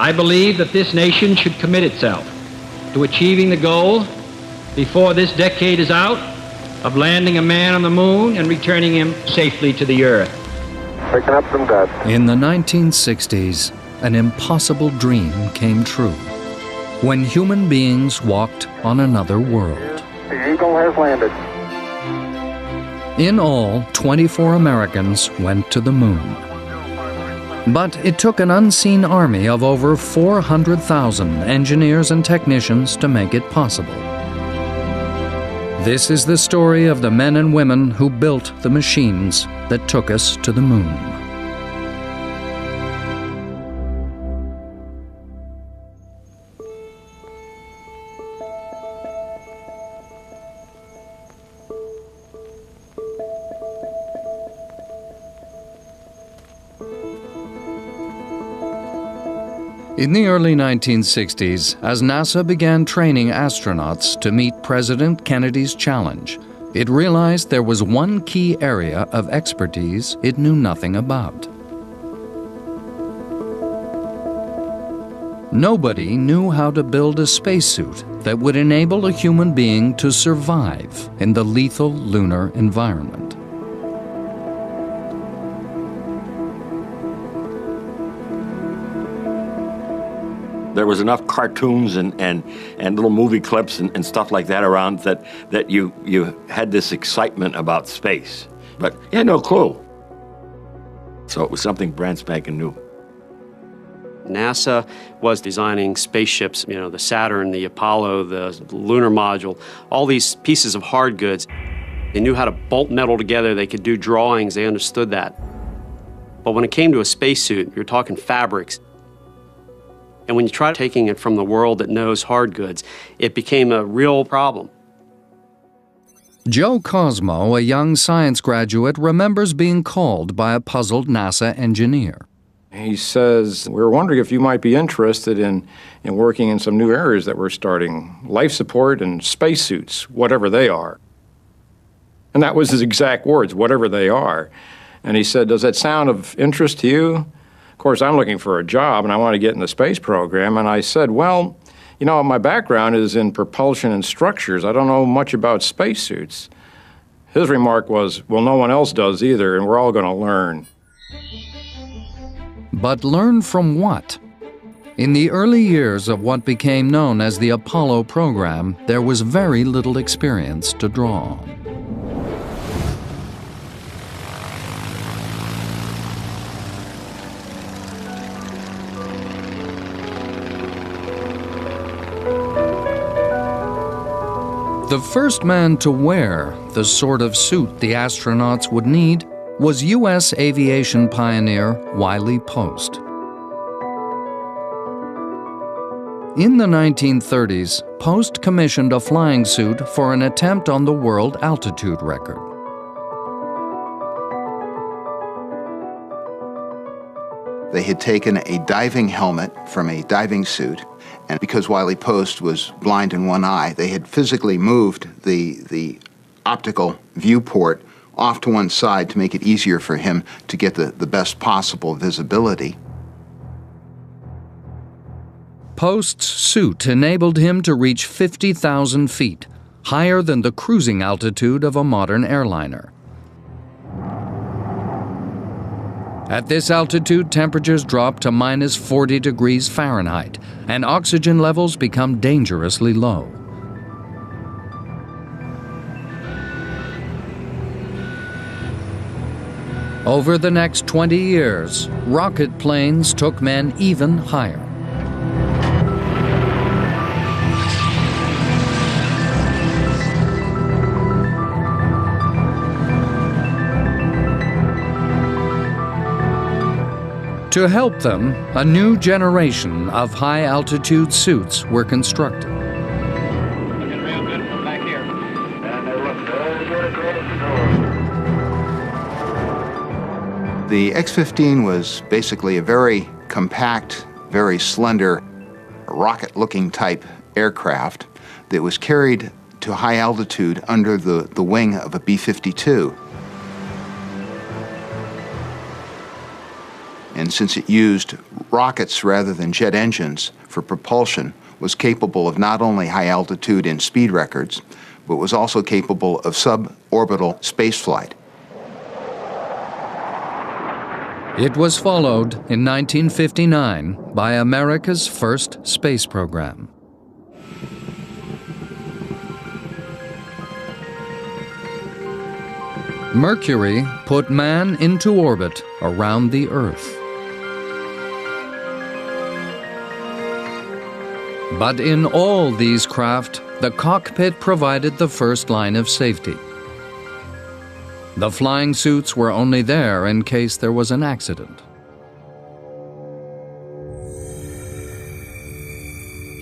I believe that this nation should commit itself to achieving the goal before this decade is out of landing a man on the moon and returning him safely to the earth. Picking up some guts. In the 1960s, an impossible dream came true when human beings walked on another world. The Eagle has landed. In all, 24 Americans went to the moon. But it took an unseen army of over 400,000 engineers and technicians to make it possible. This is the story of the men and women who built the machines that took us to the moon. In the early 1960s, as NASA began training astronauts to meet President Kennedy's challenge, it realized there was one key area of expertise it knew nothing about. Nobody knew how to build a spacesuit that would enable a human being to survive in the lethal lunar environment. There was enough cartoons and little movie clips and stuff like that around that you had this excitement about space. But you had no clue. So it was something brand spanking new. NASA was designing spaceships, the Saturn, the Apollo, the lunar module, all these pieces of hard goods. They knew how to bolt metal together. They could do drawings. They understood that. But when it came to a spacesuit, you're talking fabrics. And when you try taking it from the world that knows hard goods, it became a real problem. Joe Cosmo, a young science graduate, remembers being called by a puzzled NASA engineer. He says, "We're wondering if you might be interested in working in some new areas that we're starting, life support and spacesuits, whatever they are." And that was his exact words, whatever they are. And he said, "Does that sound of interest to you?" Of course, I'm looking for a job, and I want to get in the space program. And I said, "Well, my background is in propulsion and structures. I don't know much about spacesuits." His remark was, "Well, no one else does either, and we're all going to learn." But learn from what? In the early years of what became known as the Apollo program, there was very little experience to draw on. The first man to wear the sort of suit the astronauts would need was U.S. aviation pioneer Wiley Post. In the 1930s, Post commissioned a flying suit for an attempt on the world altitude record. They had taken a diving helmet from a diving suit, and because Wiley Post was blind in one eye, they had physically moved the optical viewport off to one side to make it easier for him to get the best possible visibility. Post's suit enabled him to reach 50,000 feet, higher than the cruising altitude of a modern airliner. At this altitude, temperatures drop to minus 40 degrees Fahrenheit, and oxygen levels become dangerously low. Over the next 20 years, rocket planes took men even higher. To help them, a new generation of high-altitude suits were constructed. Looking real good from back here. And they look very good across the door. The X-15 was basically a very compact, very slender, rocket-looking type aircraft that was carried to high altitude under the wing of a B-52. and since it used rockets rather than jet engines for propulsion, was capable of not only high altitude and speed records, but was also capable of suborbital spaceflight. It was followed in 1959 by America's first space program. Mercury put man into orbit around the Earth. But in all these craft, the cockpit provided the first line of safety. The flying suits were only there in case there was an accident.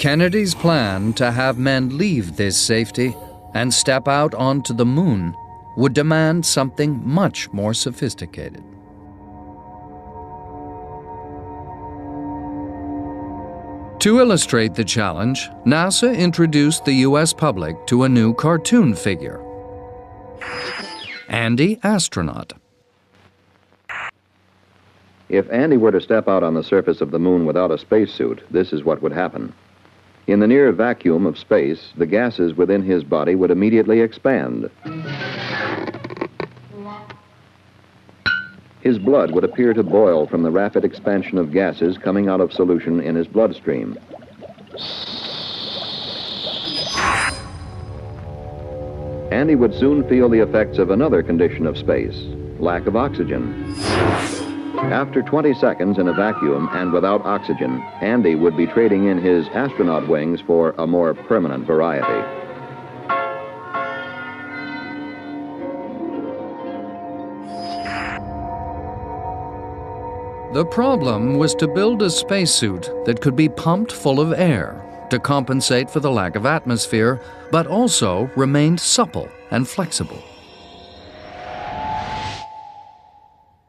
Kennedy's plan to have men leave this safety and step out onto the moon would demand something much more sophisticated. To illustrate the challenge, NASA introduced the U.S. public to a new cartoon figure, Andy Astronaut. If Andy were to step out on the surface of the moon without a spacesuit, this is what would happen. In the near vacuum of space, the gases within his body would immediately expand. His blood would appear to boil from the rapid expansion of gases coming out of solution in his bloodstream. Andy would soon feel the effects of another condition of space, lack of oxygen. After 20 seconds in a vacuum and without oxygen, Andy would be trading in his astronaut wings for a more permanent variety. The problem was to build a spacesuit that could be pumped full of air to compensate for the lack of atmosphere, but also remained supple and flexible.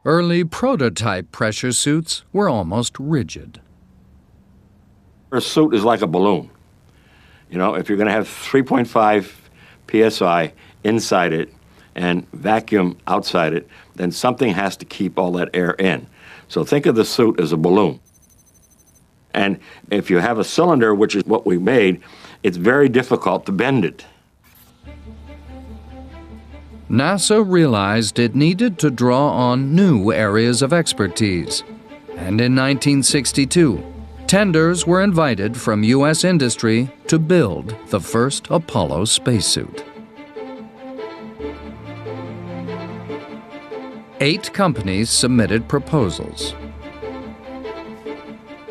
Early prototype pressure suits were almost rigid. A suit is like a balloon. You know, if you're going to have 3.5 psi inside it and vacuum outside it, then something has to keep all that air in. So think of the suit as a balloon. And if you have a cylinder, which is what we made, it's very difficult to bend it. NASA realized it needed to draw on new areas of expertise. And in 1962, tenders were invited from U.S. industry to build the first Apollo spacesuit. 8 companies submitted proposals.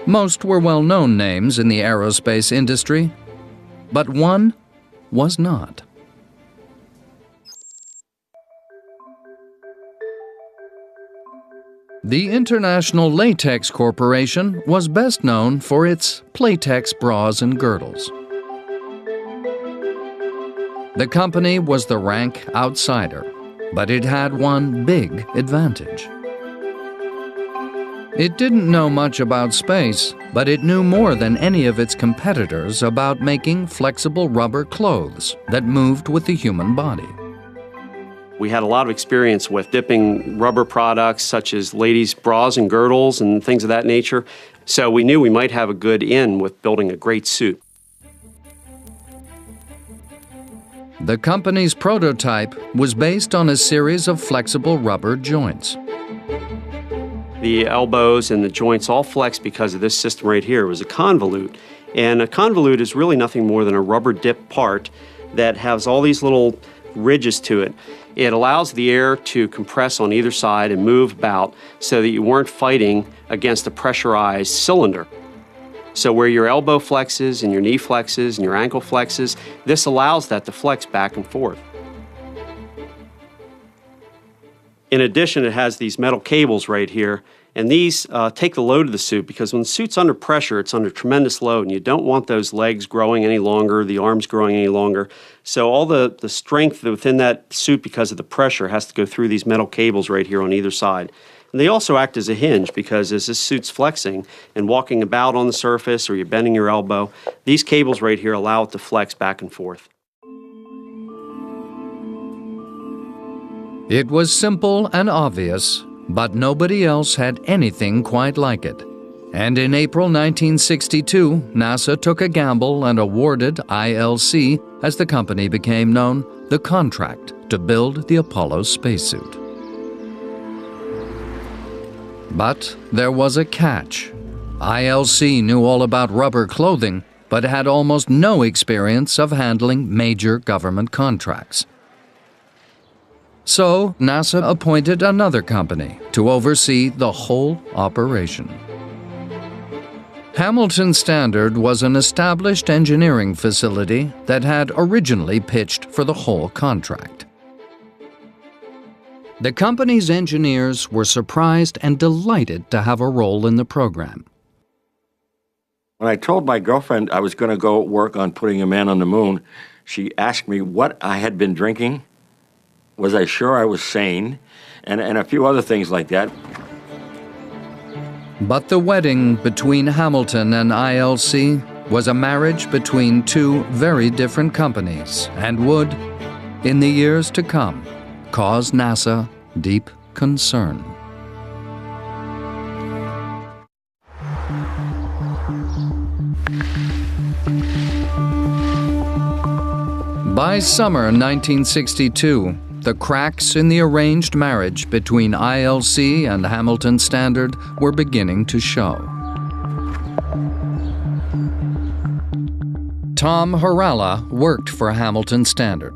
Most were well-known names in the aerospace industry, but one was not. The International Latex Corporation was best known for its Playtex bras and girdles. The company was the rank outsider, but it had one big advantage. It didn't know much about space, but it knew more than any of its competitors about making flexible rubber clothes that moved with the human body. We had a lot of experience with dipping rubber products such as ladies' bras and girdles and things of that nature, so we knew we might have a good in with building a great suit. The company's prototype was based on a series of flexible rubber joints. The elbows and the joints all flex because of this system right here. It was a convolute, and a convolute is really nothing more than a rubber dip part that has all these little ridges to it. It allows the air to compress on either side and move about so that you weren't fighting against a pressurized cylinder. So where your elbow flexes and your knee flexes and your ankle flexes, this allows that to flex back and forth. In addition, it has these metal cables right here, and these take the load of the suit, because when the suit's under pressure, it's under tremendous load, and you don't want those legs growing any longer, the arms growing any longer. So all the strength within that suit, because of the pressure, has to go through these metal cables right here on either side. And they also act as a hinge, because as this suit's flexing and walking about on the surface, or you're bending your elbow, these cables right here allow it to flex back and forth. It was simple and obvious, but nobody else had anything quite like it. And in April 1962, NASA took a gamble and awarded ILC, as the company became known, the contract to build the Apollo spacesuit. But there was a catch. ILC knew all about rubber clothing, but had almost no experience of handling major government contracts. So NASA appointed another company to oversee the whole operation. Hamilton Standard was an established engineering facility that had originally pitched for the whole contract. The company's engineers were surprised and delighted to have a role in the program. When I told my girlfriend I was going to go work on putting a man on the moon, she asked me what I had been drinking, was I sure I was sane, and a few other things like that. But the wedding between Hamilton and ILC was a marriage between two very different companies and would, in the years to come, cause NASA deep concern. By summer 1962, the cracks in the arranged marriage between ILC and Hamilton Standard were beginning to show. Tom Harala worked for Hamilton Standard.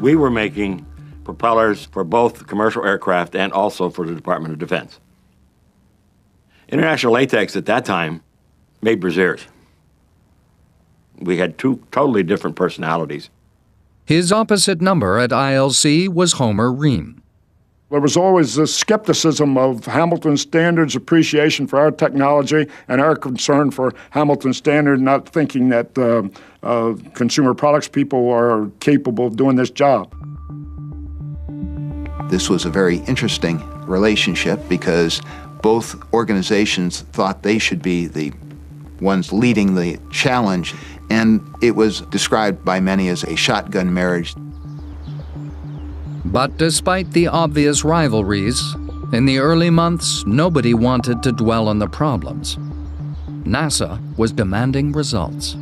We were making propellers for both commercial aircraft and also for the Department of Defense. International Latex at that time made brassieres. We had two totally different personalities. His opposite number at ILC was Homer Ream. There was always this skepticism of Hamilton Standard's appreciation for our technology and our concern for Hamilton Standard, not thinking that consumer products people are capable of doing this job. This was a very interesting relationship because both organizations thought they should be the ones leading the challenge, and it was described by many as a shotgun marriage. But despite the obvious rivalries, in the early months, nobody wanted to dwell on the problems. NASA was demanding results.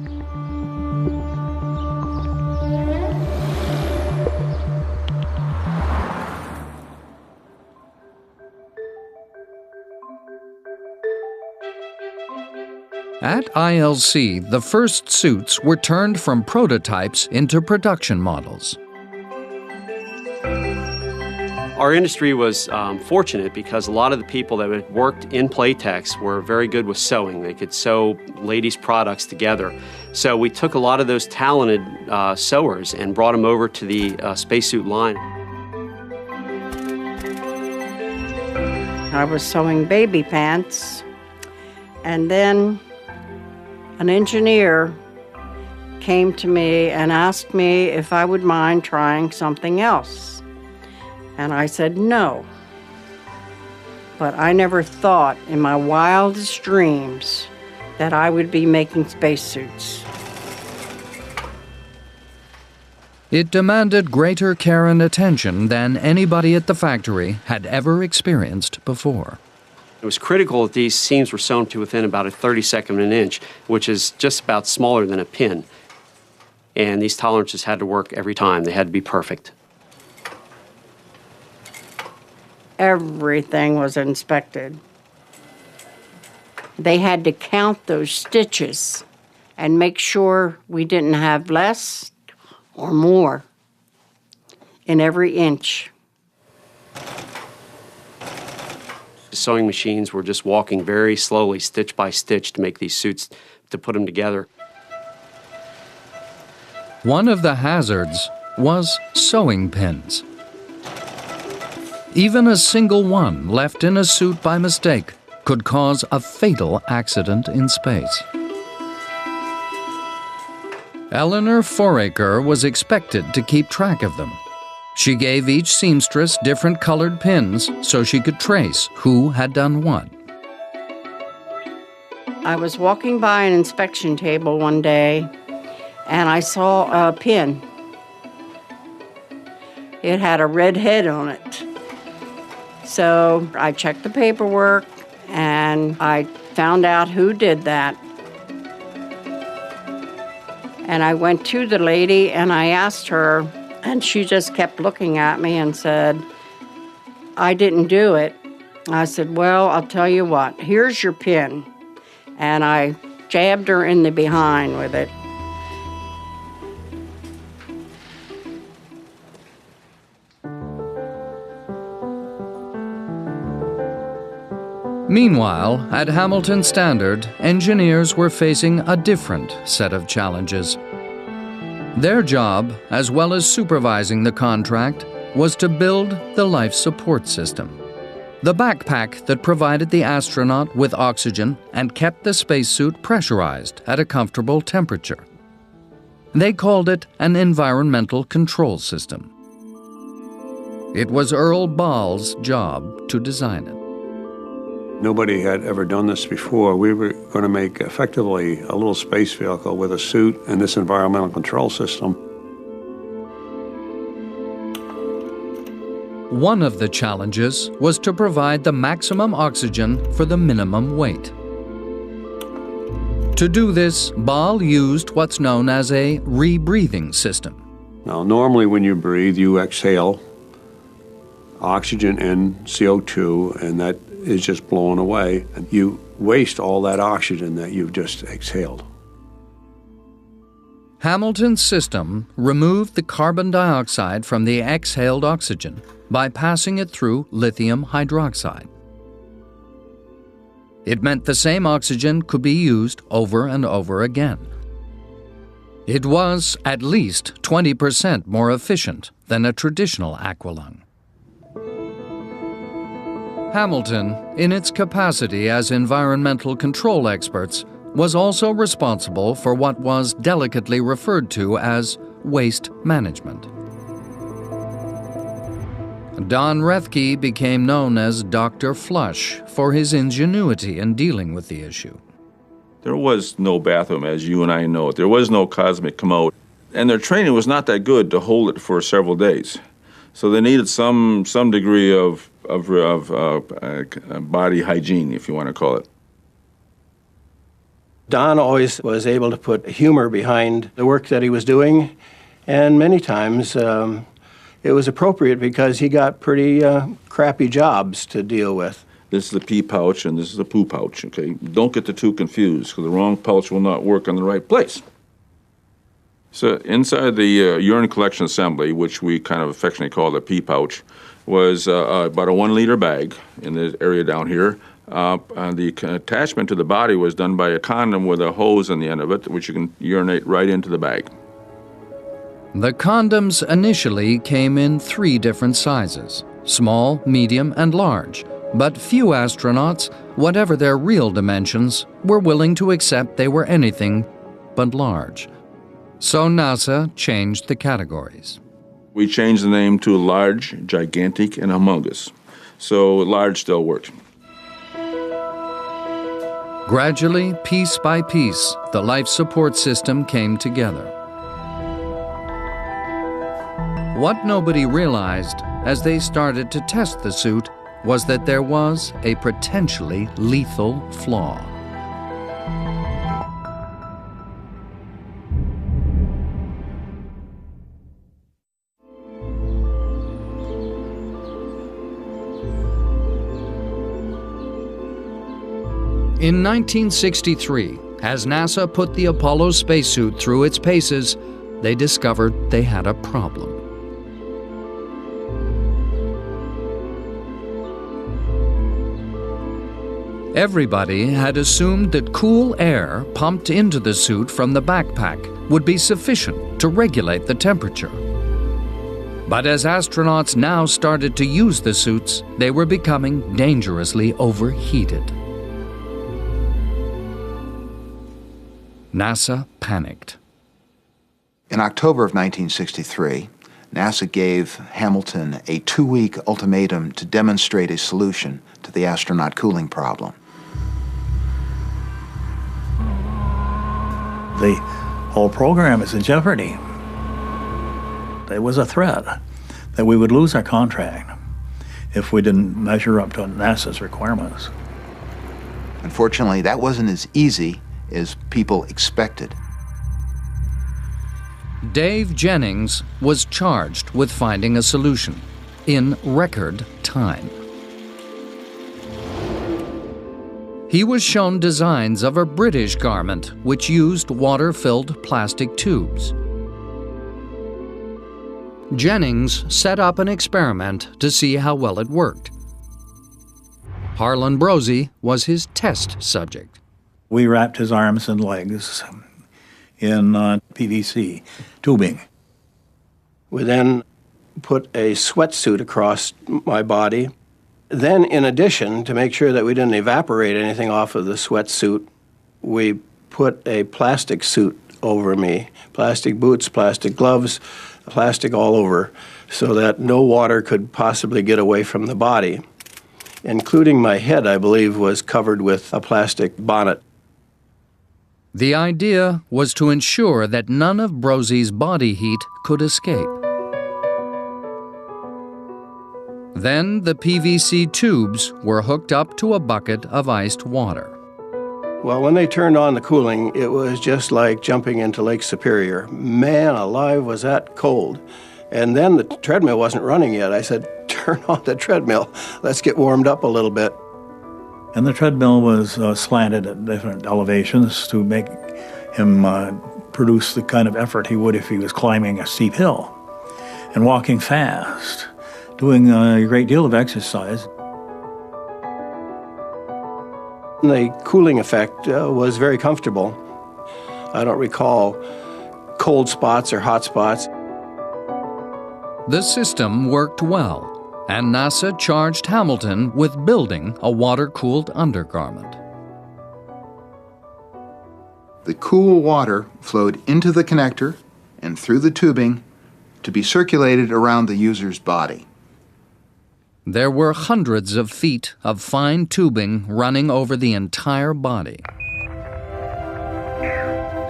At ILC, the first suits were turned from prototypes into production models. Our industry was fortunate because a lot of the people that had worked in Playtex were very good with sewing. They could sew ladies' products together. So we took a lot of those talented sewers and brought them over to the spacesuit line. I was sewing baby pants, and then an engineer came to me and asked me if I would mind trying something else. And I said no. But I never thought in my wildest dreams that I would be making spacesuits. It demanded greater care and attention than anybody at the factory had ever experienced before. It was critical that these seams were sewn to within about a 32nd of an inch, which is just about smaller than a pin. And these tolerances had to work every time. They had to be perfect. Everything was inspected. They had to count those stitches and make sure we didn't have less or more in every inch. The sewing machines were just walking very slowly, stitch by stitch, to make these suits, to put them together. One of the hazards was sewing pins. Even a single one left in a suit by mistake could cause a fatal accident in space. Eleanor Foraker was expected to keep track of them. She gave each seamstress different colored pins so she could trace who had done what. I was walking by an inspection table one day, and I saw a pin. It had a red head on it. So I checked the paperwork, and I found out who did that. And I went to the lady, and I asked her, and she just kept looking at me and said, I didn't do it. I said, well, I'll tell you what, here's your pin. And I jabbed her in the behind with it. Meanwhile, at Hamilton Standard, engineers were facing a different set of challenges. Their job, as well as supervising the contract, was to build the life support system, the backpack that provided the astronaut with oxygen and kept the spacesuit pressurized at a comfortable temperature. They called it an environmental control system. It was Earl Ball's job to design it. Nobody had ever done this before. We were going to make effectively a little space vehicle with a suit and this environmental control system. One of the challenges was to provide the maximum oxygen for the minimum weight. To do this, Ball used what's known as a rebreathing system. Now, normally when you breathe, you exhale oxygen and CO2, and that is just blown away, and you waste all that oxygen that you've just exhaled. Hamilton's system removed the carbon dioxide from the exhaled oxygen by passing it through lithium hydroxide. It meant the same oxygen could be used over and over again. It was at least 20% more efficient than a traditional aqualung. Hamilton, in its capacity as environmental control experts, was also responsible for what was delicately referred to as waste management. Don Rethke became known as Dr. Flush for his ingenuity in dealing with the issue. There was no bathroom, as you and I know it. There was no cosmic commode. And their training was not that good to hold it for several days. So they needed some degree of body hygiene, if you want to call it. Don always was able to put humor behind the work that he was doing, and many times it was appropriate because he got pretty crappy jobs to deal with. This is the pee pouch and this is the poo pouch, okay? Don't get the two confused, because the wrong pouch will not work in the right place. So inside the urine collection assembly, which we kind of affectionately call the pee pouch, was about a 1 liter bag in this area down here. And the attachment to the body was done by a condom with a hose on the end of it, which you can urinate right into the bag. The condoms initially came in 3 different sizes: small, medium, and large. But few astronauts, whatever their real dimensions, were willing to accept they were anything but large. So NASA changed the categories. We changed the name to large, gigantic, and humongous. So large still worked. Gradually, piece by piece, the life support system came together. What nobody realized as they started to test the suit was that there was a potentially lethal flaw. In 1963, as NASA put the Apollo spacesuit through its paces, they discovered they had a problem. Everybody had assumed that cool air pumped into the suit from the backpack would be sufficient to regulate the temperature. But as astronauts now started to use the suits, they were becoming dangerously overheated. NASA panicked. In October of 1963, NASA gave Hamilton a 2-week ultimatum to demonstrate a solution to the astronaut cooling problem. The whole program is in jeopardy. There was a threat that we would lose our contract. if we didn't measure up to NASA's requirements. Unfortunately, that wasn't as easy as people expected. Dave Jennings was charged with finding a solution in record time. He was shown designs of a British garment which used water-filled plastic tubes. Jennings set up an experiment to see how well it worked. Harlan Brosey was his test subject. We wrapped his arms and legs in PVC tubing. We then put a sweatsuit across my body. Then, in addition, to make sure that we didn't evaporate anything off of the sweatsuit, we put a plastic suit over me. Plastic boots, plastic gloves, plastic all over, so that no water could possibly get away from the body. Including my head, I believe, was covered with a plastic bonnet. The idea was to ensure that none of Brosey's body heat could escape. Then the PVC tubes were hooked up to a bucket of iced water. Well, when they turned on the cooling, it was just like jumping into Lake Superior. Man alive, was that cold. And then the treadmill wasn't running yet. I said, turn on the treadmill. Let's get warmed up a little bit. And the treadmill was slanted at different elevations to make him produce the kind of effort he would if he was climbing a steep hill and walking fast, doing a great deal of exercise. The cooling effect was very comfortable. I don't recall cold spots or hot spots. The system worked well, and NASA charged Hamilton with building a water-cooled undergarment. The cool water flowed into the connector and through the tubing to be circulated around the user's body. There were hundreds of feet of fine tubing running over the entire body.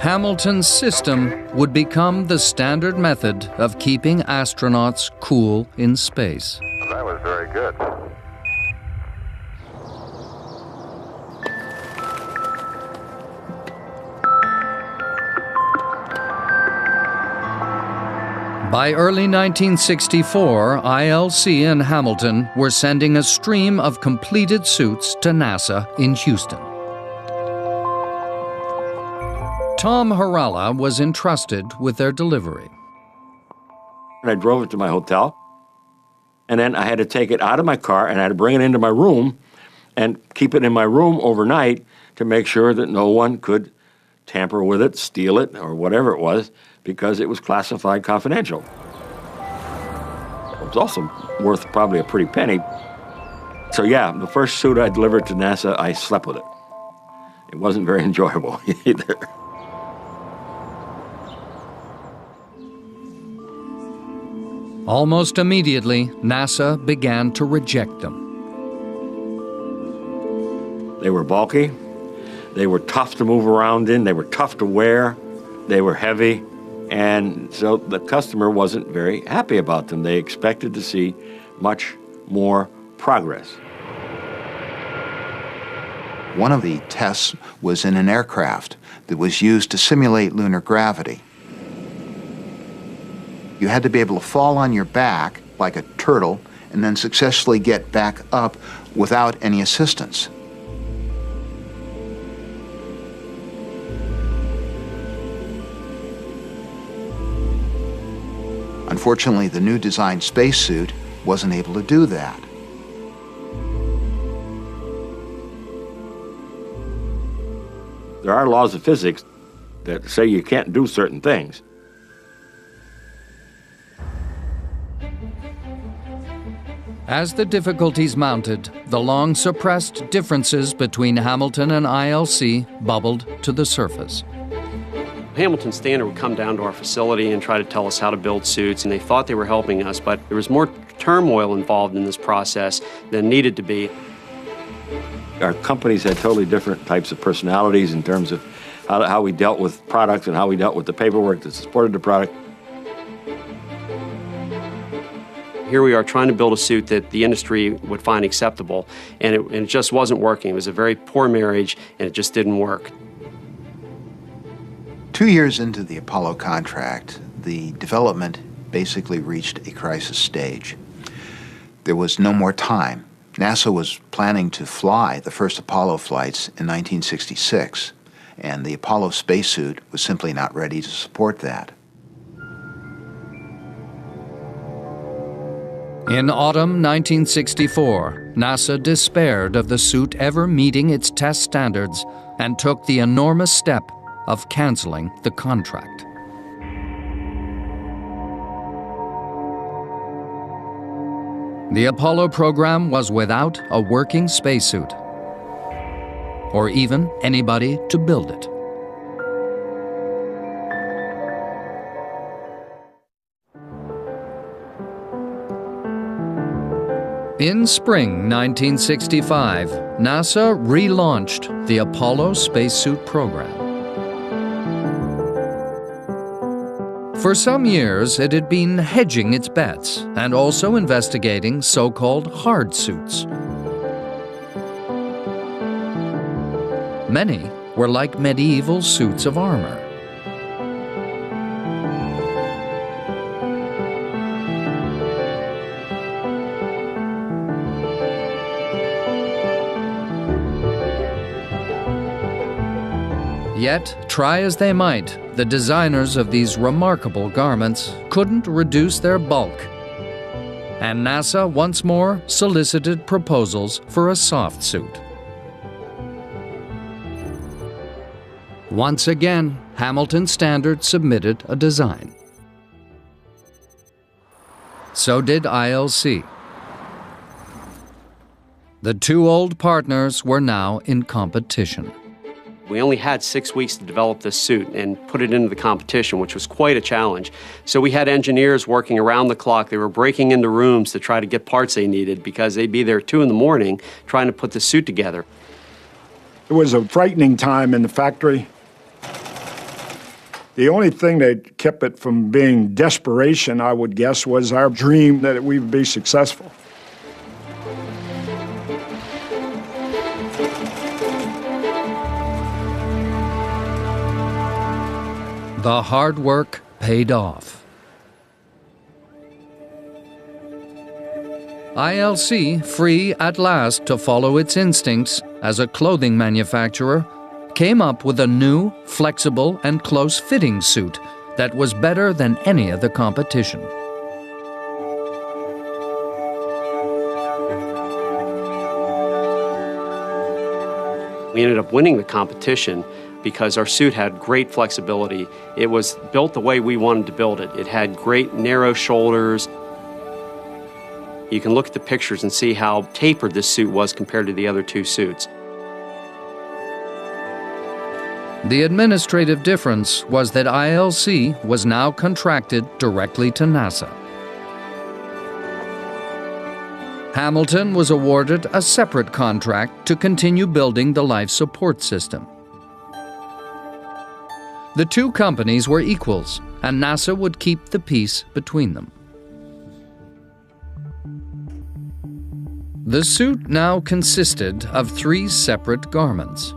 Hamilton's system would become the standard method of keeping astronauts cool in space. That was very good. By early 1964, ILC and Hamilton were sending a stream of completed suits to NASA in Houston. Tom Harala was entrusted with their delivery. I drove it to my hotel, and then I had to take it out of my car and I had to bring it into my room and keep it in my room overnight to make sure that no one could tamper with it, steal it, or whatever it was, because it was classified confidential. It was also worth probably a pretty penny. So yeah, the first suit I delivered to NASA, I slept with it. It wasn't very enjoyable either. Almost immediately, NASA began to reject them. They were bulky, they were tough to move around in, they were tough to wear, they were heavy, and so the customer wasn't very happy about them. They expected to see much more progress. One of the tests was in an aircraft that was used to simulate lunar gravity. You had to be able to fall on your back like a turtle and then successfully get back up without any assistance. Unfortunately, the new design spacesuit wasn't able to do that. There are laws of physics that say you can't do certain things. As the difficulties mounted, the long-suppressed differences between Hamilton and ILC bubbled to the surface. Hamilton Standard would come down to our facility and try to tell us how to build suits, and they thought they were helping us, but there was more turmoil involved in this process than needed to be. Our companies had totally different types of personalities in terms of how we dealt with products and how we dealt with the paperwork that supported the product. Here we are trying to build a suit that the industry would find acceptable, and it just wasn't working. It was a very poor marriage, and it just didn't work. 2 years into the Apollo contract, the development basically reached a crisis stage. There was no more time. NASA was planning to fly the first Apollo flights in 1966, and the Apollo spacesuit was simply not ready to support that. In autumn 1964, NASA despaired of the suit ever meeting its test standards and took the enormous step of canceling the contract. The Apollo program was without a working spacesuit, or even anybody to build it. In spring 1965, NASA relaunched the Apollo spacesuit program. For some years, it had been hedging its bets and also investigating so-called hard suits. Many were like medieval suits of armor. Yet, try as they might, the designers of these remarkable garments couldn't reduce their bulk. And NASA once more solicited proposals for a soft suit. Once again, Hamilton Standard submitted a design. So did ILC. The two old partners were now in competition. We only had 6 weeks to develop this suit and put it into the competition, which was quite a challenge. So we had engineers working around the clock. They were breaking into rooms to try to get parts they needed because they'd be there 2 in the morning trying to put the suit together. It was a frightening time in the factory. The only thing that kept it from being desperation, I would guess, was our dream that we would be successful. The hard work paid off. ILC, free at last to follow its instincts as a clothing manufacturer, came up with a new, flexible, and close-fitting suit that was better than any of the competition. We ended up winning the competition because our suit had great flexibility. It was built the way we wanted to build it. It had great narrow shoulders. You can look at the pictures and see how tapered this suit was compared to the other 2 suits. The administrative difference was that ILC was now contracted directly to NASA. Hamilton was awarded a separate contract to continue building the life support system. The 2 companies were equals, and NASA would keep the peace between them. The suit now consisted of 3 separate garments.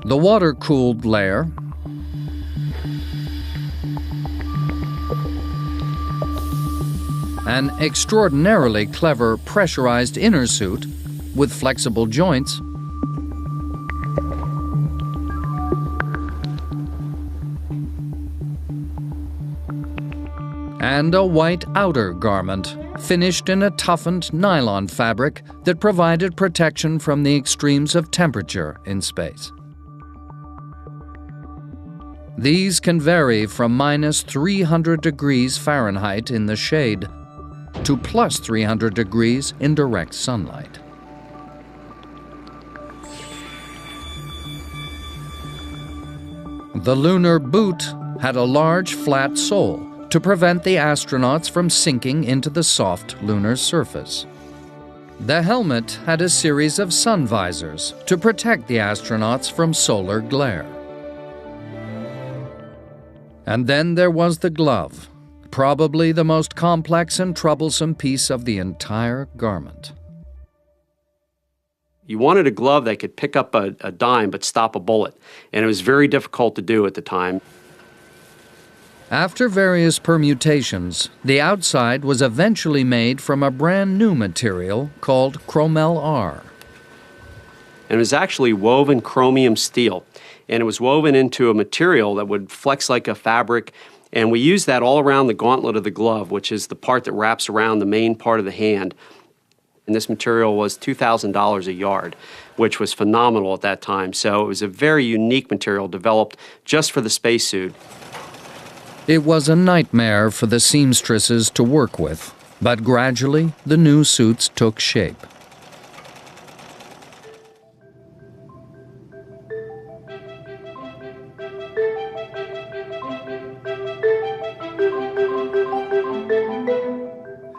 The water-cooled layer, an extraordinarily clever pressurized inner suit with flexible joints, and a white outer garment, finished in a toughened nylon fabric that provided protection from the extremes of temperature in space. These can vary from minus 300 degrees Fahrenheit in the shade to plus 300 degrees in direct sunlight. The lunar boot had a large flat sole to prevent the astronauts from sinking into the soft lunar surface. The helmet had a series of sun visors to protect the astronauts from solar glare. And then there was the glove, probably the most complex and troublesome piece of the entire garment. You wanted a glove that could pick up a dime but stop a bullet, and it was very difficult to do at the time. After various permutations, the outside was eventually made from a brand new material called Chromel R. And it was actually woven chromium steel, and it was woven into a material that would flex like a fabric, and we used that all around the gauntlet of the glove, which is the part that wraps around the main part of the hand. And this material was $2,000 a yard, which was phenomenal at that time. So it was a very unique material developed just for the spacesuit. It was a nightmare for the seamstresses to work with, but gradually the new suits took shape.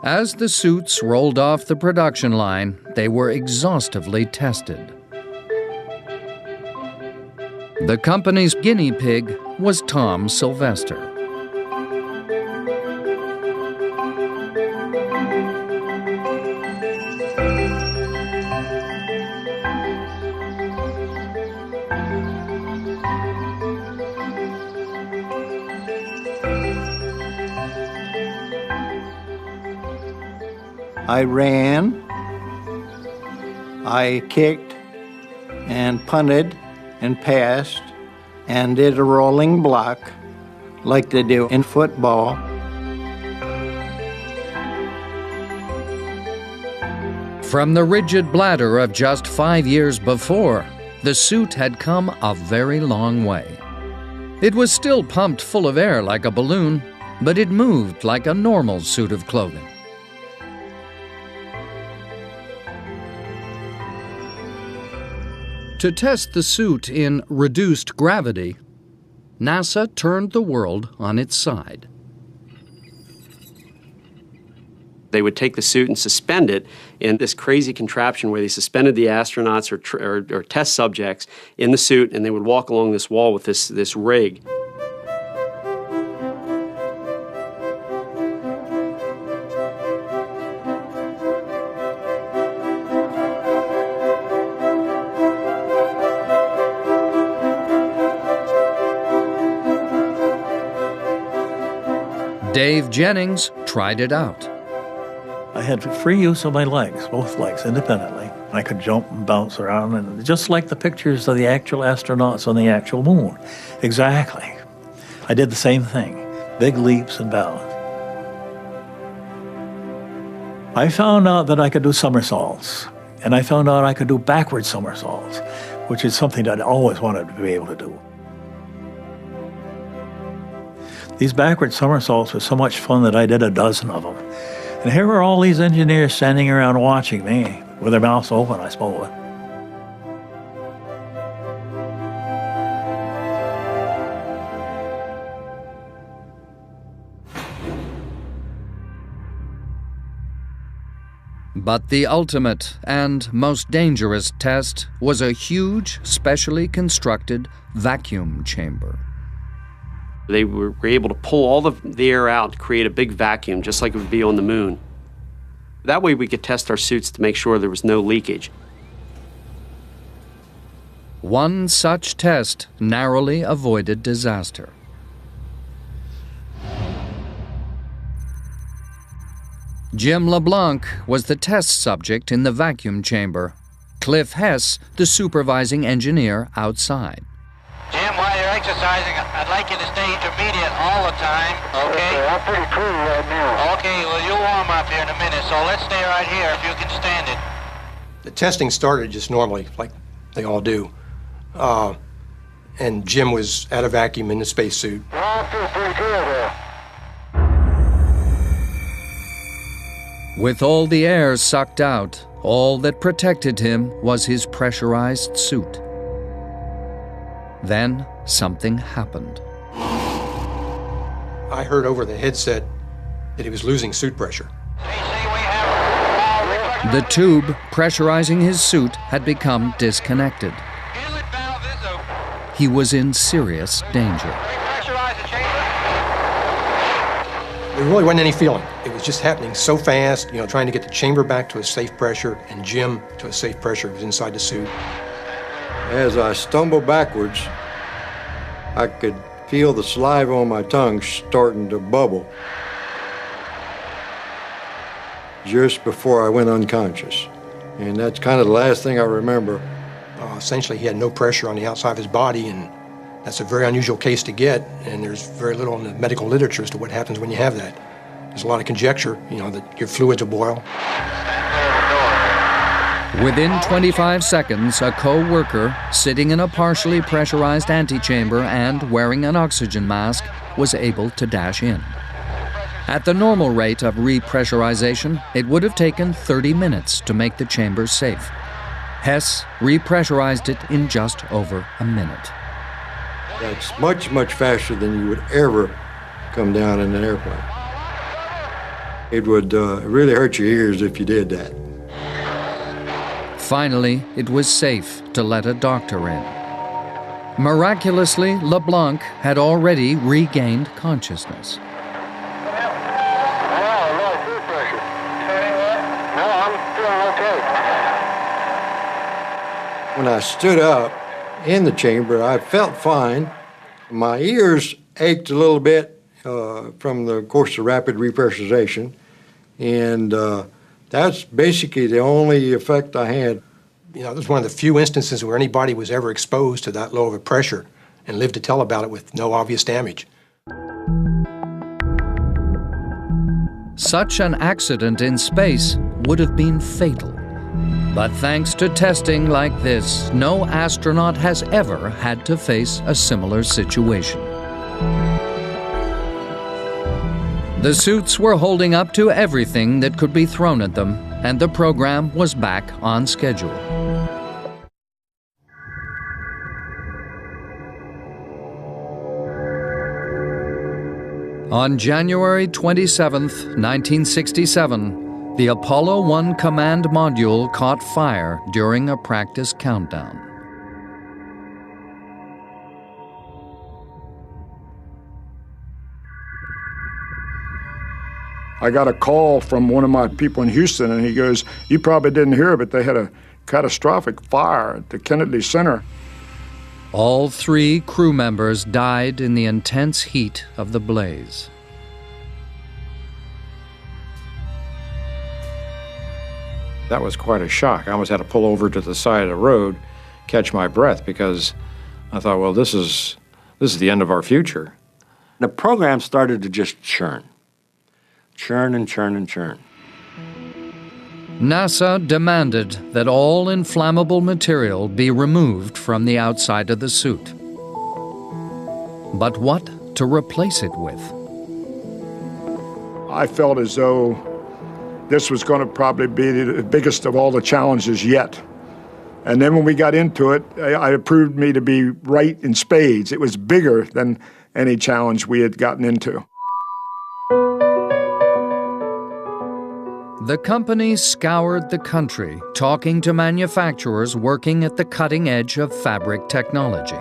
As the suits rolled off the production line, they were exhaustively tested. The company's guinea pig was Tom Sylvester. I ran, I kicked and punted and passed and did a rolling block like they do in football. From the rigid bladder of just 5 years before, the suit had come a very long way. It was still pumped full of air like a balloon, but it moved like a normal suit of clothing. To test the suit in reduced gravity, NASA turned the world on its side. They would take the suit and suspend it in this crazy contraption where they suspended the astronauts or test subjects in the suit, and they would walk along this wall with this rig. Dave Jennings tried it out. I had free use of my legs, both legs, independently. I could jump and bounce around, and just like the pictures of the actual astronauts on the actual moon. Exactly. I did the same thing, big leaps and bounds. I found out that I could do somersaults, and I found out I could do backward somersaults, which is something that I always wanted to be able to do. These backward somersaults were so much fun that I did a dozen of them. And here were all these engineers standing around watching me, with their mouths open, I suppose. But the ultimate and most dangerous test was a huge, specially constructed vacuum chamber. They were able to pull all the air out to create a big vacuum, just like it would be on the moon. That way we could test our suits to make sure there was no leakage. One such test narrowly avoided disaster. Jim LeBlanc was the test subject in the vacuum chamber, Cliff Hess the supervising engineer outside. Jim, while you're exercising, I'd like you to stay intermediate all the time, okay? I'm pretty cool right now. Okay, well, you'll warm up here in a minute, so let's stay right here if you can stand it. The testing started just normally, like they all do. And Jim was at a vacuum in the spacesuit. Well, I feel pretty good here. With all the air sucked out, all that protected him was his pressurized suit. Then something happened. I heard over the headset that he was losing suit pressure. The tube pressurizing his suit had become disconnected. He was in serious danger. There really wasn't any feeling. It was just happening so fast, trying to get the chamber back to a safe pressure and Jim to a safe pressure was inside the suit. As I stumbled backwards, I could feel the saliva on my tongue starting to bubble just before I went unconscious. And that's kind of the last thing I remember. Essentially, he had no pressure on the outside of his body, and that's a very unusual case to get, and there's very little in the medical literature as to what happens when you have that. There's a lot of conjecture, that your fluids will boil. Within 25 seconds, a co-worker sitting in a partially pressurized antechamber and wearing an oxygen mask was able to dash in. At the normal rate of repressurization, it would have taken 30 minutes to make the chamber safe. Hess repressurized it in just over a minute. That's much, much faster than you would ever come down in an airplane. It would really hurt your ears if you did that. Finally, it was safe to let a doctor in. Miraculously, LeBlanc had already regained consciousness. When I stood up in the chamber, I felt fine. My ears ached a little bit from the course of rapid repressurization, and that's basically the only effect I had. This was one of the few instances where anybody was ever exposed to that low of a pressure and lived to tell about it with no obvious damage. Such an accident in space would have been fatal. But thanks to testing like this, no astronaut has ever had to face a similar situation. The suits were holding up to everything that could be thrown at them, and the program was back on schedule. On January 27, 1967, the Apollo 1 command module caught fire during a practice countdown. I got a call from one of my people in Houston, and he goes, "You probably didn't hear, but they had a catastrophic fire at the Kennedy Center." All 3 crew members died in the intense heat of the blaze. That was quite a shock. I almost had to pull over to the side of the road, catch my breath, because I thought, well, this is the end of our future. The program started to just churn. Churn and churn and churn. NASA demanded that all inflammable material be removed from the outside of the suit. But what to replace it with? I felt as though this was going to probably be the biggest of all the challenges yet. And then when we got into it, it proved me to be right in spades. It was bigger than any challenge we had gotten into. The company scoured the country, talking to manufacturers working at the cutting edge of fabric technology.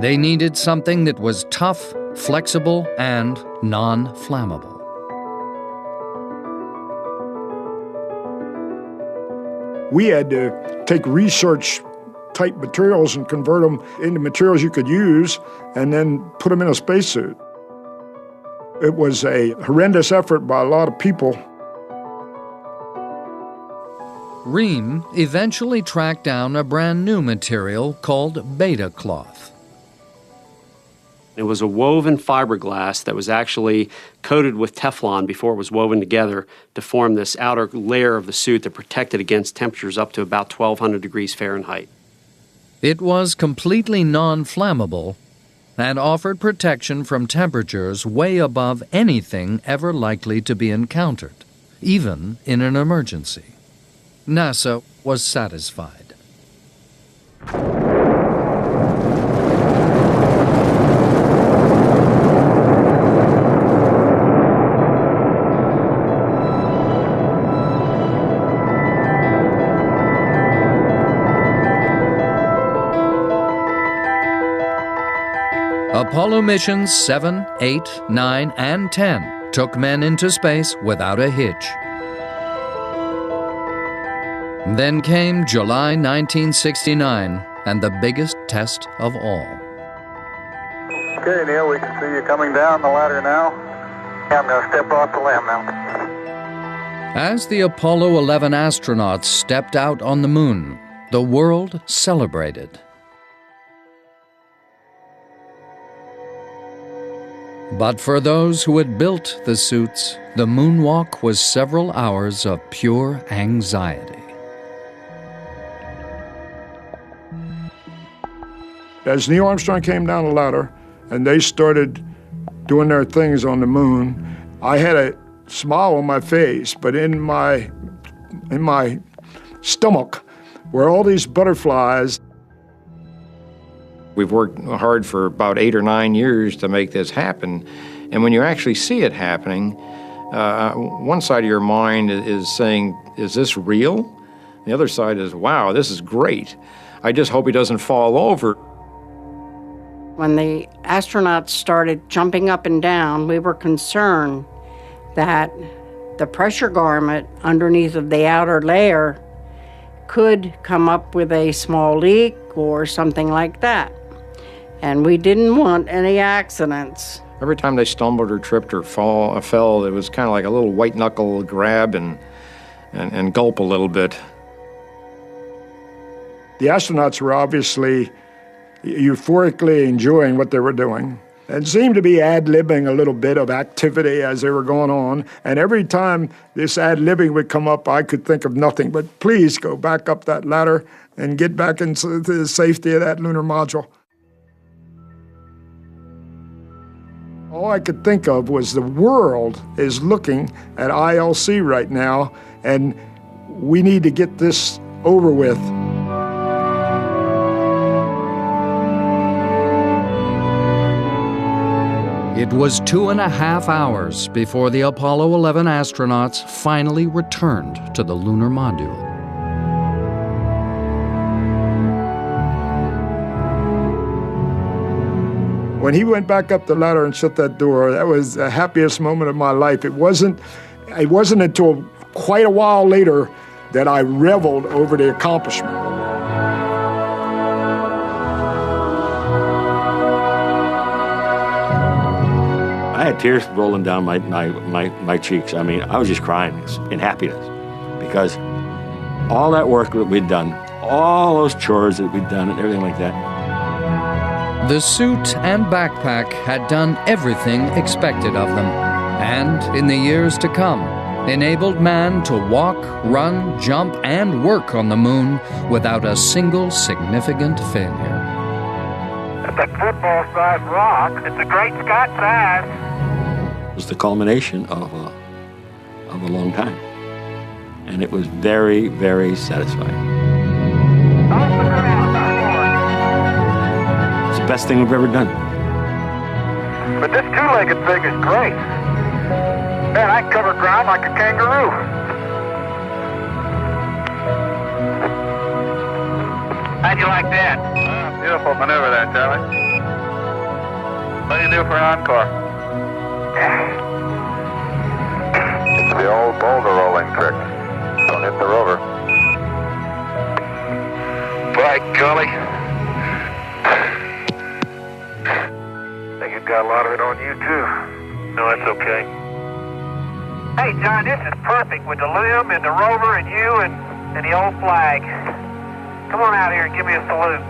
They needed something that was tough, flexible, and non-flammable. We had to take research-type materials and convert them into materials you could use and then put them in a spacesuit. It was a horrendous effort by a lot of people. Rheem eventually tracked down a brand new material called beta cloth. It was a woven fiberglass that was actually coated with Teflon before it was woven together to form this outer layer of the suit that protected against temperatures up to about 1,200 degrees Fahrenheit. It was completely non-flammable and offered protection from temperatures way above anything ever likely to be encountered, even in an emergency. NASA was satisfied. Apollo missions 7, 8, 9, and 10 took men into space without a hitch. Then came July 1969, and the biggest test of all. Okay, Neil, we can see you coming down the ladder now. I'm going to step off the limb now. As the Apollo 11 astronauts stepped out on the moon, the world celebrated. But for those who had built the suits, the moonwalk was several hours of pure anxiety. As Neil Armstrong came down the ladder and they started doing their things on the moon, I had a smile on my face, but in my stomach were all these butterflies. We've worked hard for about 8 or 9 years to make this happen. And when you actually see it happening, one side of your mind is saying, is this real? The other side is, wow, this is great. I just hope he doesn't fall over. When the astronauts started jumping up and down, we were concerned that the pressure garment underneath of the outer layer could come up with a small leak or something like that. And we didn't want any accidents. Every time they stumbled or tripped or fell, it was kind of like a little white knuckle grab and gulp a little bit. The astronauts were obviously euphorically enjoying what they were doing and seemed to be ad-libbing a little bit of activity as they were going on. And every time this ad-libbing would come up, I could think of nothing but, please go back up that ladder and get back into the safety of that lunar module. All I could think of was the world is looking at ILC right now, and we need to get this over with. It was 2.5 hours before the Apollo 11 astronauts finally returned to the lunar module. When he went back up the ladder and shut that door, that was the happiest moment of my life. It wasn't until quite a while later that I reveled over the accomplishment. I had tears rolling down my cheeks. I mean, I was just crying in happiness because all that work that we'd done, all those chores that we'd done and everything like that. The suit and backpack had done everything expected of them, and in the years to come, enabled man to walk, run, jump, and work on the moon without a single significant failure. That's a football-sized rock. It's a great Scott size. It was the culmination of a long time, and it was very, very satisfying. It's the best thing we've ever done. But this two-legged thing is great. Man, I can cover ground like a kangaroo. How'd you like that? Beautiful maneuver there, Charlie. What do you do for an encore? It's the old boulder rolling trick. Don't hit the rover. By golly. Think you've got a lot of it on you, too. No, that's okay. Hey, John, this is perfect with the limb and the rover and you and the old flag. Come on out here and give me a salute.